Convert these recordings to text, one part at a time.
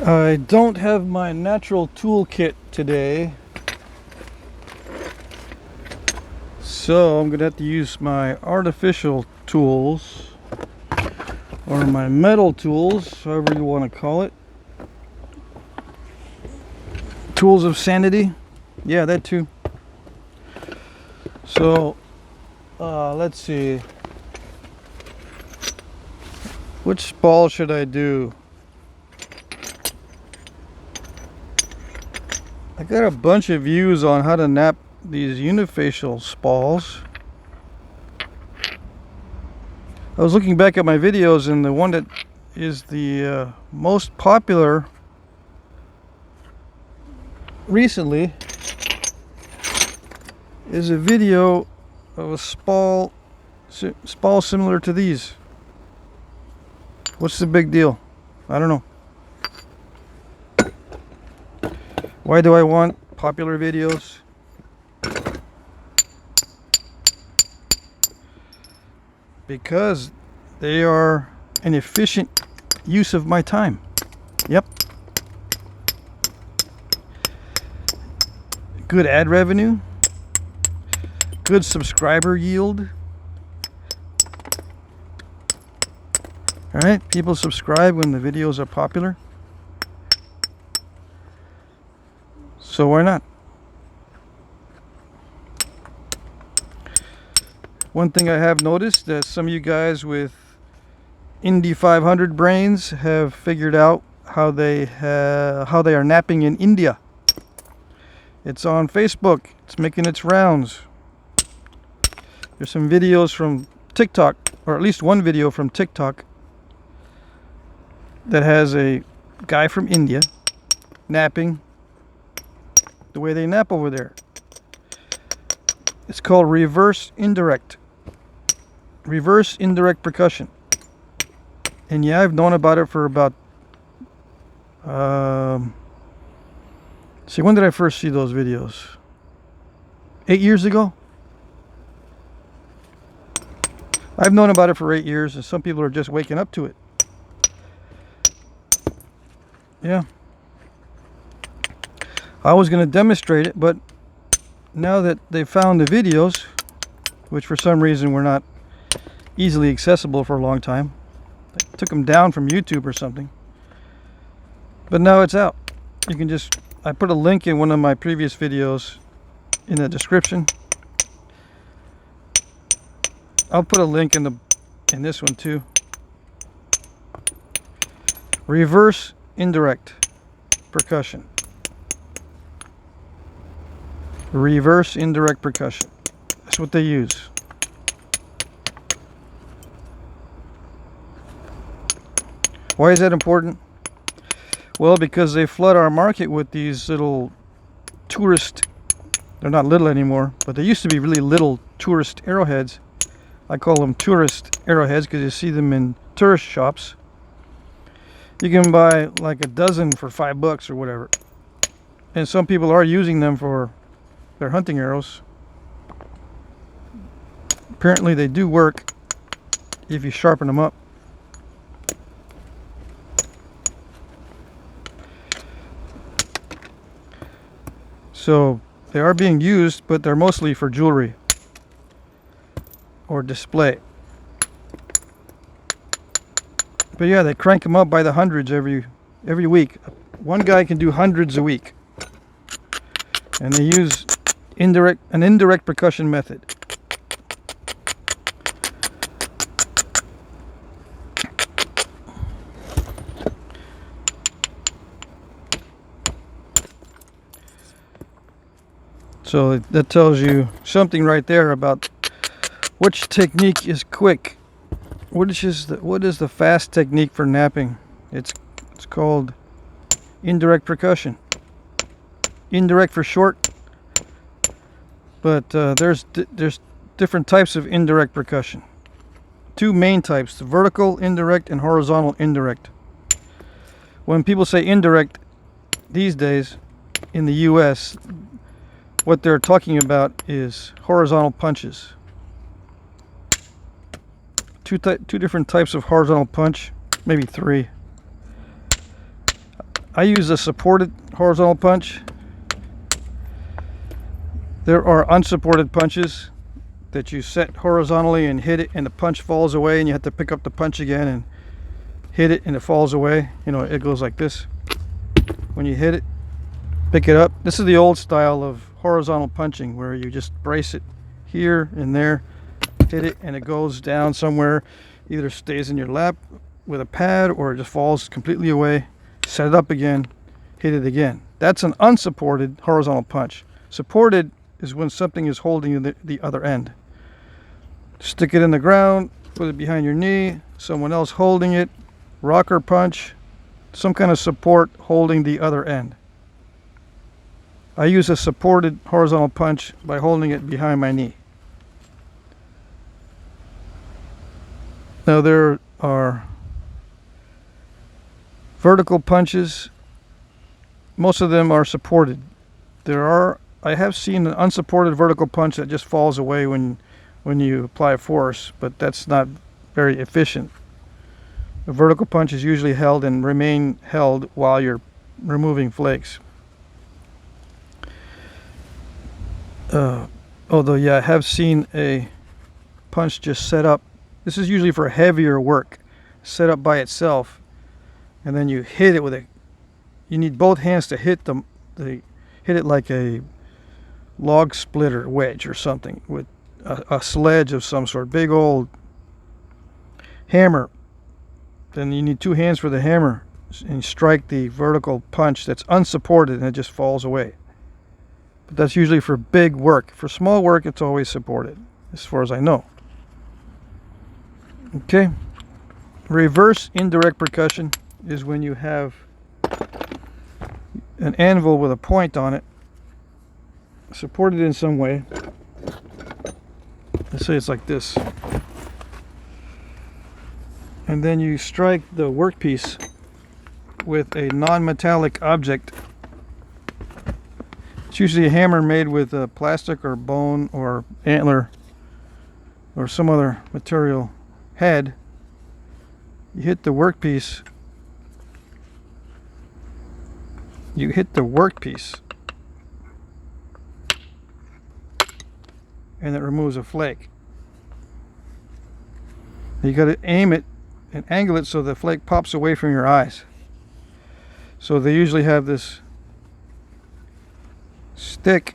I don't have my natural toolkit today, so I'm gonna have to use my artificial tools or my metal tools, however you want to call it. Tools of sanity, yeah, that too. So let's see, which ball should I do? I got a bunch of views on how to knap these unifacial spalls. I was looking back at my videos, and the one that is the most popular recently is a video of a spall similar to these. What's the big deal? I don't know. Why do I want popular videos? Because they are an efficient use of my time. Yep. Good ad revenue. Good subscriber yield. Alright, people subscribe when the videos are popular. So why not? One thing I have noticed that some of you guys with Indy 500 brains have figured out how they are napping in India. It's on Facebook. It's making its rounds. There's some videos from TikTok, or at least one video from TikTok, that has a guy from India napping the way they nap over there. It's called reverse indirect percussion. And yeah, I've known about it for about when did I first see those videos? 8 years ago? I've known about it for 8 years, and some people are just waking up to it. Yeah. I was going to demonstrate it, but now that they found the videos, which for some reason were not easily accessible for a long time, I took them down from YouTube or something, but now it's out. You can just, I put a link in one of my previous videos in the description. I'll put a link in this one too. Reverse indirect percussion. Reverse indirect percussion. That's what they use. Why is that important? Well, because they flood our market with these little tourist, they're not little anymore, but they used to be really little tourist arrowheads. I call them tourist arrowheads because you see them in tourist shops. You can buy like a dozen for $5 or whatever. And some people are using them for their hunting arrows. Apparently they do work if you sharpen them up. So they are being used, but they're mostly for jewelry or display. But yeah, they crank them up by the hundreds every week. One guy can do hundreds a week. And they use an indirect percussion method. So that tells you something right there about which technique is quick. What is the fast technique for napping? It's called indirect percussion. Indirect for short, but there's different types of indirect percussion. Two main types: the vertical indirect and horizontal indirect. When people say indirect these days in the US, what they're talking about is horizontal punches. Two different types of horizontal punch, maybe three. I use a supported horizontal punch. There are unsupported punches that you set horizontally and hit it and the punch falls away and you have to pick up the punch again and hit it and it falls away. You know, it goes like this. When you hit it, pick it up. This is the old style of horizontal punching where you just brace it here and there, hit it and it goes down somewhere, either stays in your lap with a pad or it just falls completely away. Set it up again, hit it again. That's an unsupported horizontal punch. Supported is when something is holding the other end. Stick it in the ground, put it behind your knee, someone else holding it, rocker punch, some kind of support holding the other end. I use a supported horizontal punch by holding it behind my knee. Now there are vertical punches. Most of them are supported. I have seen an unsupported vertical punch that just falls away when you apply force, but that's not very efficient. A vertical punch is usually held and remain held while you're removing flakes. Although, yeah, I have seen a punch just set up. This is usually for heavier work, set up by itself, and then you hit it with a. You need both hands to hit hit it like a log splitter wedge or something with a sledge of some sort, big old hammer. Then you need two hands for the hammer and strike the vertical punch that's unsupported and it just falls away. But that's usually for big work. For small work, it's always supported, as far as I know. Okay. Reverse indirect percussion is when you have an anvil with a point on it, supported in some way. Let's say it's like this. And then you strike the workpiece with a non-metallic object. It's usually a hammer made with plastic or bone or antler or some other material head. You hit the workpiece. You hit the workpiece and it removes a flake. You got to aim it and angle it so the flake pops away from your eyes. So they usually have this stick.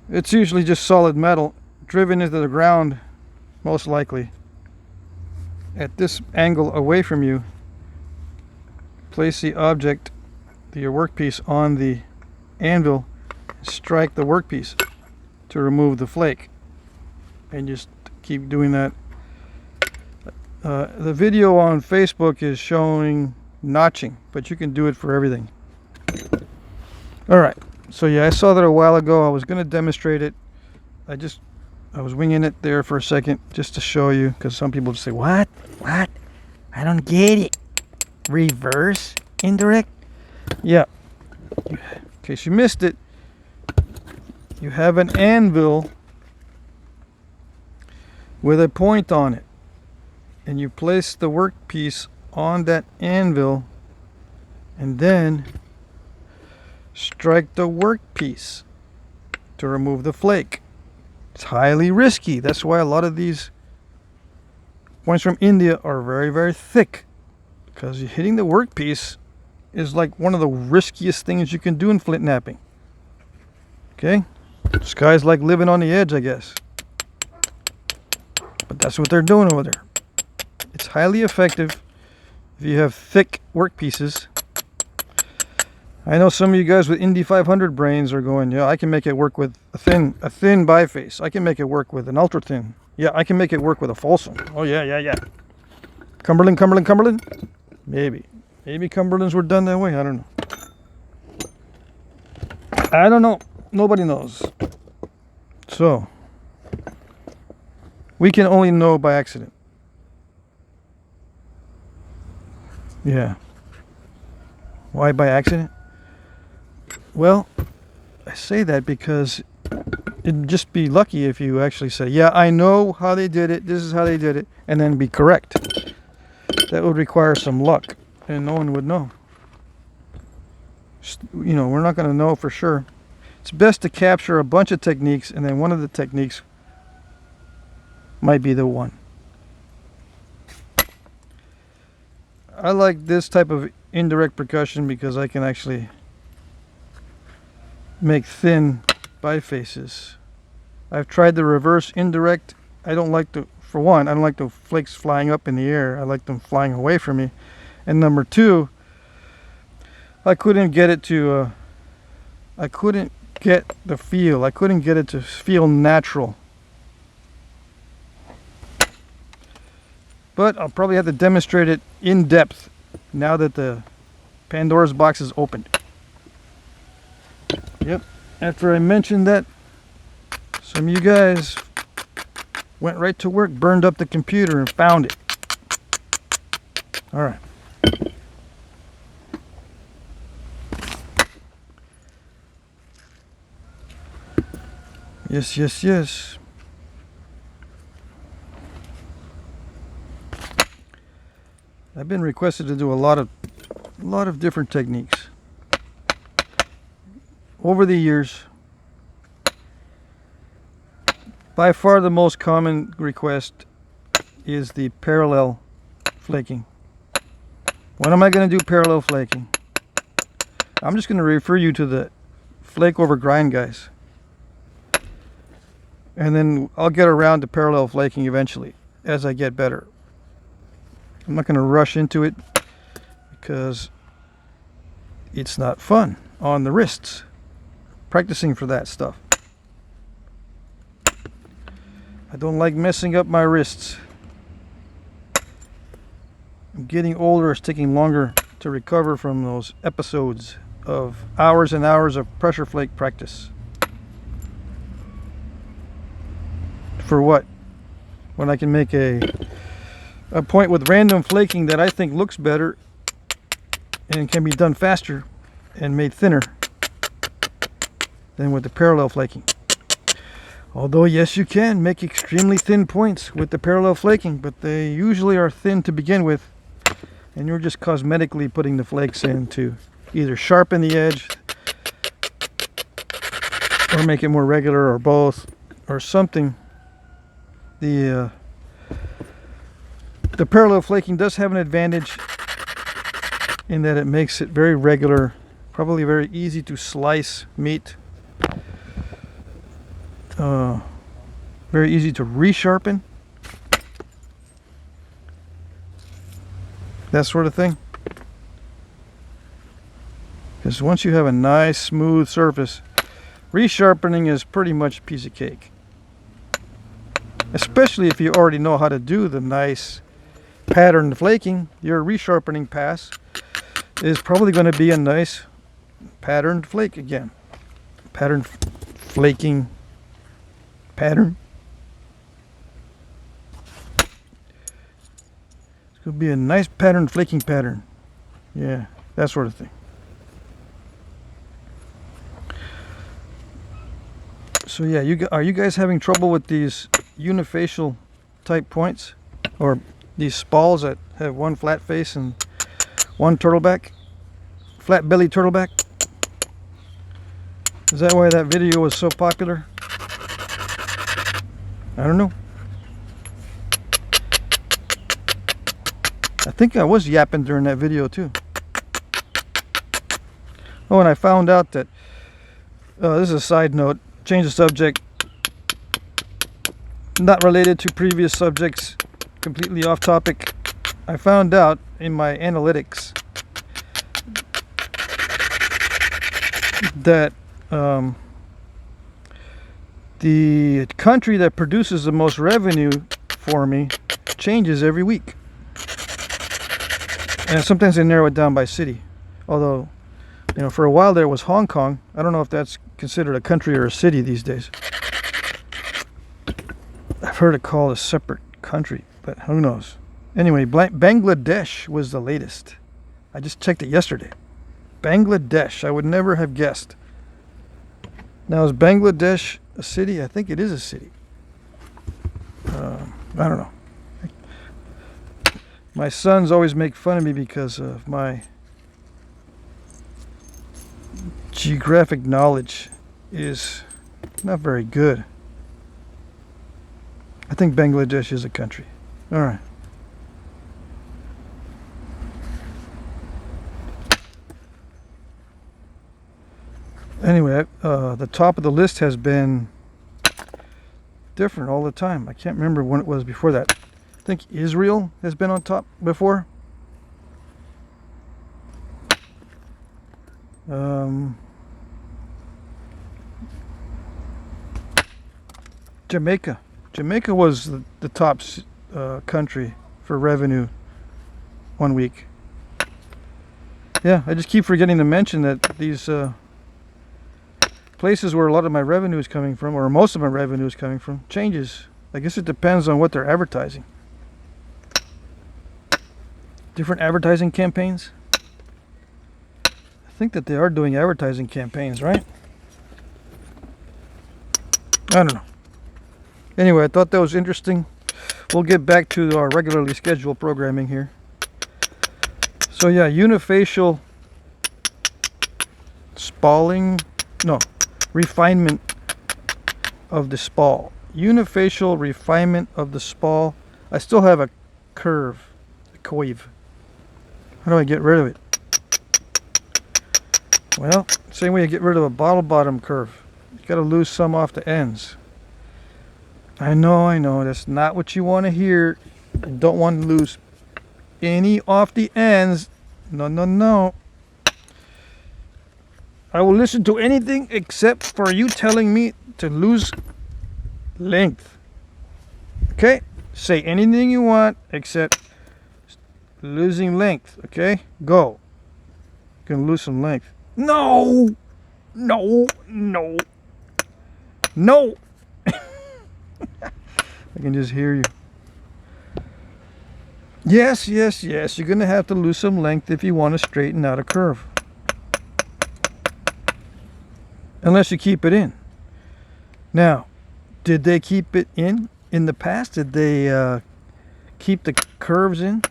It's usually just solid metal driven into the ground, most likely at this angle away from you. Place the object, your workpiece, on the anvil, strike the workpiece to remove the flake, and just keep doing that. The video on Facebook is showing notching, but you can do it for everything. Alright, so yeah, I saw that a while ago. I was going to demonstrate it. I was winging it there for a second just to show you, because some people just say, what? I don't get it. Reverse indirect? Yeah. In case you missed it, you have an anvil with a point on it, and you place the workpiece on that anvil and then strike the workpiece to remove the flake. It's highly risky. That's why a lot of these points from India are very, very thick, because hitting the workpiece is like one of the riskiest things you can do in flint knapping. Okay? This guy's like living on the edge, I guess. But that's what they're doing over there. It's highly effective if you have thick workpieces. I know some of you guys with Indy 500 brains are going, yeah, I can make it work with a thin biface. I can make it work with an ultra thin. Yeah, I can make it work with a Folsom. Oh yeah. Cumberland? Maybe Cumberlands were done that way. I don't know. Nobody knows. So, we can only know by accident. Yeah. Why by accident? Well, I say that because it'd just be lucky if you actually say, yeah, I know how they did it, this is how they did it, and then be correct. That would require some luck, and no one would know. You know, we're not going to know for sure. It's best to capture a bunch of techniques, and then one of the techniques might be the one. I like this type of indirect percussion because I can actually make thin bifaces. I've tried the reverse indirect. I don't like for one, I don't like the flakes flying up in the air. I like them flying away from me. And number two, I couldn't get it to, I couldn't get the feel. I couldn't get it to feel natural. But I'll probably have to demonstrate it in depth now that the Pandora's box is opened. Yep, after I mentioned that, some of you guys went right to work, burned up the computer, and found it. All right. Yes, yes, yes. I've been requested to do a lot of different techniques over the years. By far the most common request is the parallel flaking. When am I going to do parallel flaking? I'm just going to refer you to the flake over grind guys. And then I'll get around to parallel flaking eventually as I get better. I'm not going to rush into it because it's not fun on the wrists practicing for that stuff. I don't like messing up my wrists. I'm getting older. It's taking longer to recover from those episodes of hours and hours of pressure flake practice. For what? When I can make a point with random flaking that I think looks better and can be done faster and made thinner than with the parallel flaking. Although yes, you can make extremely thin points with the parallel flaking, but they usually are thin to begin with, and you're just cosmetically putting the flakes in to either sharpen the edge or make it more regular, or both, or something. The parallel flaking does have an advantage in that it makes it very regular, probably very easy to slice meat, very easy to resharpen, that sort of thing. Because once you have a nice smooth surface, resharpening is pretty much a piece of cake. Especially if you already know how to do the nice patterned flaking, your resharpening pass is probably going to be a nice patterned flake again. Patterned flaking pattern. It's going to be a nice patterned flaking pattern. Yeah, that sort of thing. So yeah, are you guys having trouble with these unifacial type points, or these spalls that have one flat face and one turtleback, flat belly turtleback? Is that why that video was so popular? I don't know. I think I was yapping during that video too. Oh, and I found out that this is a side note, change the subject, not related to previous subjects, completely off topic. I found out in my analytics that the country that produces the most revenue for me changes every week, and sometimes they narrow it down by city. Although, you know, for a while there was Hong Kong. I don't know if that's considered a country or a city these days. I've heard it called a separate country, but who knows. Anyway, Bangladesh was the latest. I just checked it yesterday. Bangladesh. I would never have guessed. Now, is Bangladesh a city? I think it is a city. I don't know. My sons always make fun of me because of my geographic knowledge is not very good. I think Bangladesh is a country. All right. Anyway, the top of the list has been different all the time. I can't remember when it was before that. I think Israel has been on top before. Jamaica. Jamaica was the top country for revenue one week. Yeah, I just keep forgetting to mention that these places where a lot of my revenue is coming from, or most of my revenue is coming from, changes. I guess it depends on what they're advertising. Different advertising campaigns. I think that they are doing advertising campaigns, right? I don't know. Anyway, I thought that was interesting. We'll get back to our regularly scheduled programming here. So yeah, unifacial spalling, no, refinement of the spall. Unifacial refinement of the spall. I still have a curve, a coive. How do I get rid of it? Well, same way you get rid of a bottle bottom curve. You got to lose some off the ends. I know, that's not what you want to hear. You don't want to lose any off the ends. No. I will listen to anything except for you telling me to lose length. Okay? Say anything you want except losing length. Okay? Go. You can lose some length. No! I can just hear you. Yes. You're going to have to lose some length if you want to straighten out a curve. Unless you keep it in. Now, did they keep it in the past? Did they keep the curves in?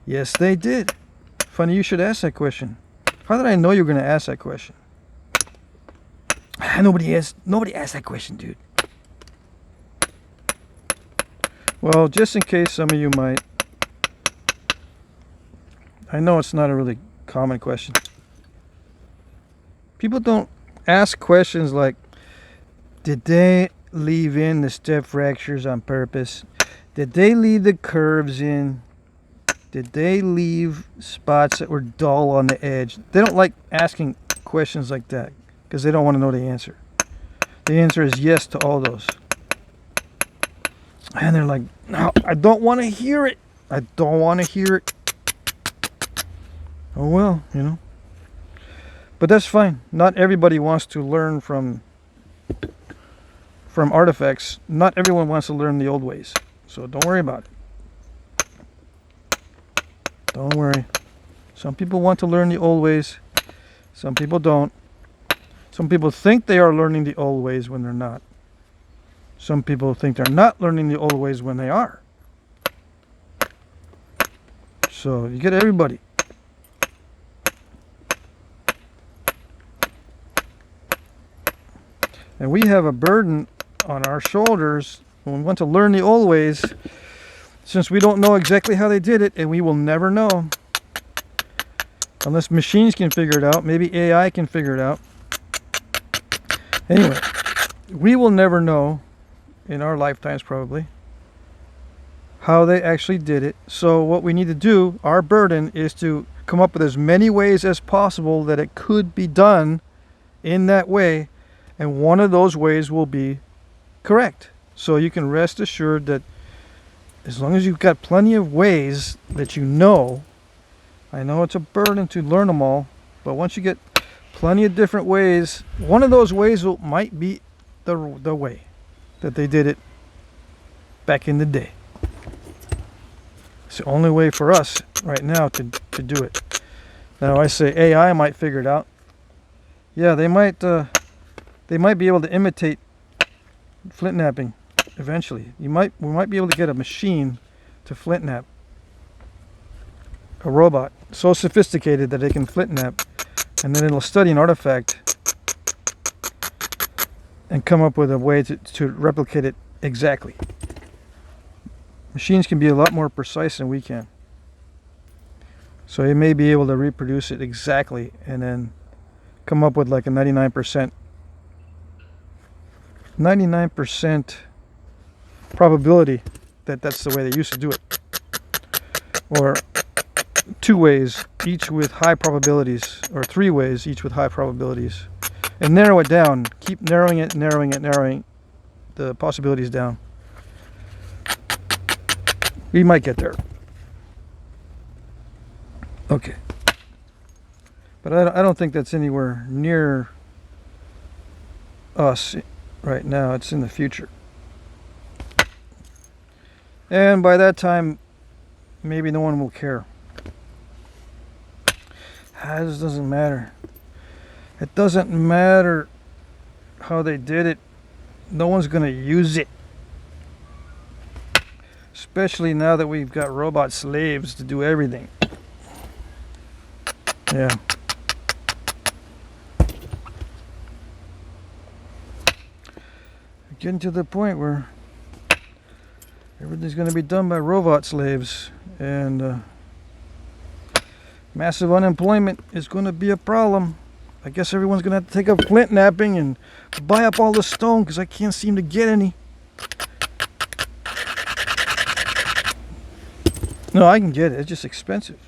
Yes, they did. Funny you should ask that question. How did I know you were going to ask that question? Nobody asked that question, dude. Well, just in case some of you might. I know it's not a really common question. People don't ask questions like, did they leave in the step fractures on purpose? Did they leave the curves in? Did they leave spots that were dull on the edge? They don't like asking questions like that because they don't want to know the answer. The answer is yes to all those. And they're like, no, I don't want to hear it. I don't want to hear it. Oh well, But that's fine. Not everybody wants to learn from artifacts. Not everyone wants to learn the old ways. So don't worry about it. Don't worry. Some people want to learn the old ways. Some people don't. Some people think they are learning the old ways when they're not. Some people think they're not learning the old ways when they are. So you get everybody. And we have a burden on our shoulders when we want to learn the old ways, since we don't know exactly how they did it, and we will never know. Unless machines can figure it out. Maybe AI can figure it out. Anyway, we will never know, in our lifetimes probably, how they actually did it. So what we need to do, our burden, is to come up with as many ways as possible that it could be done in that way, and one of those ways will be correct. So you can rest assured that as long as you've got plenty of ways that you know, I know it's a burden to learn them all, but once you get plenty of different ways, one of those ways might be the way that they did it back in the day. It's the only way for us right now to do it. Now I say AI might figure it out. Yeah, they might be able to imitate Flintknapping eventually. We might be able to get a machine to Flintknap. A robot so sophisticated that it can Flintknap and then it'll study an artifact and come up with a way to replicate it exactly. Machines can be a lot more precise than we can. So it may be able to reproduce it exactly and then come up with like a 99% probability that that's the way they used to do it. Or 2 ways, each with high probabilities, or 3 ways, each with high probabilities. And narrow it down. Keep narrowing the possibilities down. We might get there. Okay. But I don't think that's anywhere near us right now. It's in the future. And by that time, maybe no one will care. It just doesn't matter. It doesn't matter how they did it. No one's going to use it. Especially now that we've got robot slaves to do everything. Yeah. We're getting to the point where everything's going to be done by robot slaves, and massive unemployment is going to be a problem. I guess everyone's going to have to take up Flintknapping and buy up all the stone because I can't seem to get any. No, I can get it. It's just expensive.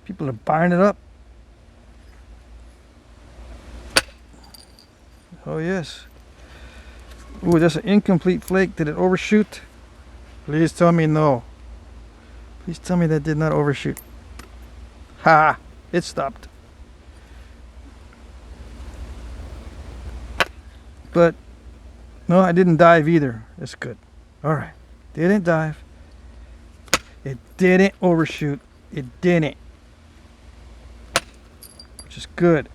People are buying it up. Oh, yes. Ooh, that's an incomplete flake. Did it overshoot? Please tell me no. Please tell me that did not overshoot. Ha! It stopped. But, no, I didn't dive either. That's good. Alright. Didn't dive. It didn't overshoot. It didn't. Which is good.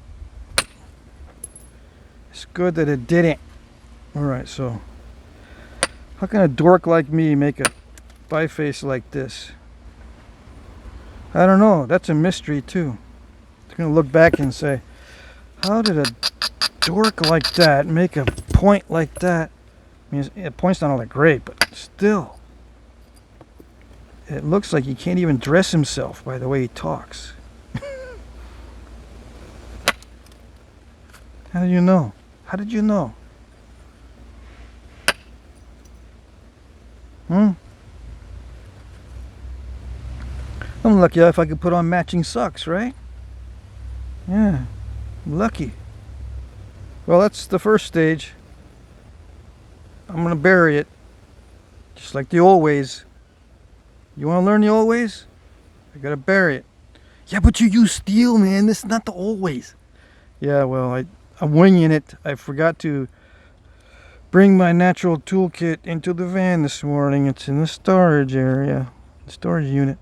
It's good that it didn't. Alright, so how can a dork like me make a biface like this? I don't know. That's a mystery too. I'm going to look back and say, how did a dork like that make a point like that? I mean, the point's not all that great, but still. It looks like he can't even dress himself by the way he talks. How do you know? How did you know? I'm lucky if I could put on matching socks, right? Yeah, I'm lucky. Well, that's the first stage. I'm going to bury it, just like the old ways. You want to learn the old ways? I got to bury it. Yeah, but you use steel, man. This is not the old ways. Yeah, well, I'm winging it. I forgot to bring my natural toolkit into the van this morning. It's in the storage area, the storage unit.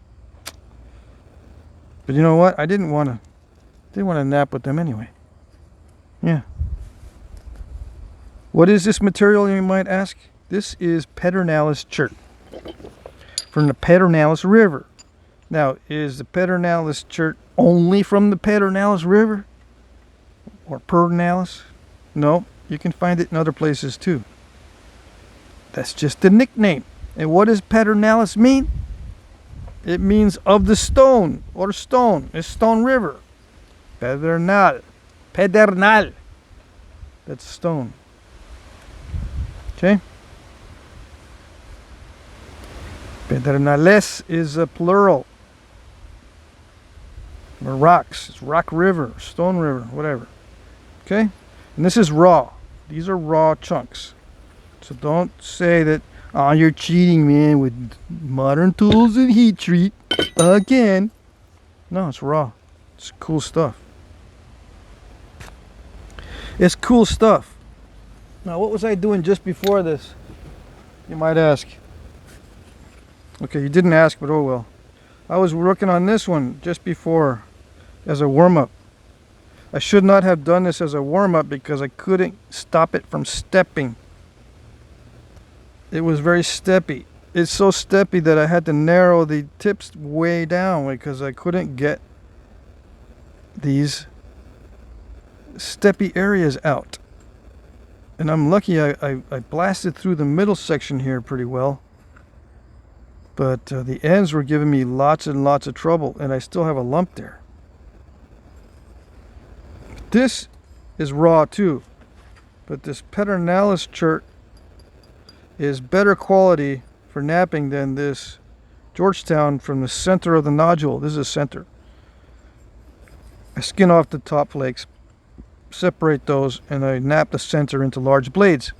But you know what? I didn't want to nap with them anyway. Yeah. What is this material, you might ask? This is Pedernal's chert from the Pedernal River. Now, is the Pedernal chert only from the Pedernal River? Or Pedernal? No, you can find it in other places too. That's just the nickname. And what does Pedernal mean? It means of the stone, or stone. It's Stone River. Pedernal. Pedernal. That's stone. Okay? Pedernales is a plural. Or rocks. It's Rock River, Stone River, whatever. Okay? And this is raw. These are raw chunks. So don't say that, oh, you're cheating, man, with modern tools and heat treat again. No, it's raw. It's cool stuff. It's cool stuff. Now, what was I doing just before this? You might ask. Okay, you didn't ask, but oh well. I was working on this one just before as a warm-up. I should not have done this as a warm-up because I couldn't stop it from stepping. It was very steppy. It's so steppy that I had to narrow the tips way down because I couldn't get these steppy areas out. And I'm lucky I blasted through the middle section here pretty well. But the ends were giving me lots and lots of trouble, and I still have a lump there. This is raw too, but this Pedernal chert is better quality for knapping than this Georgetown from the center of the nodule. This is center. I skin off the top flakes, separate those, and I nap the center into large blades.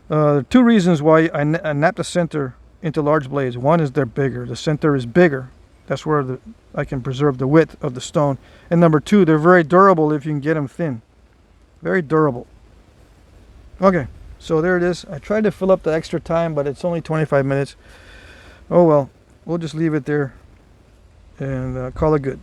There are two reasons why I nap the center into large blades. One is they're bigger. The center is bigger. That's where I can preserve the width of the stone. And number two, they're very durable if you can get them thin. Very durable. Okay, so there it is. I tried to fill up the extra time, but it's only 25 minutes. Oh well, we'll just leave it there and call it good.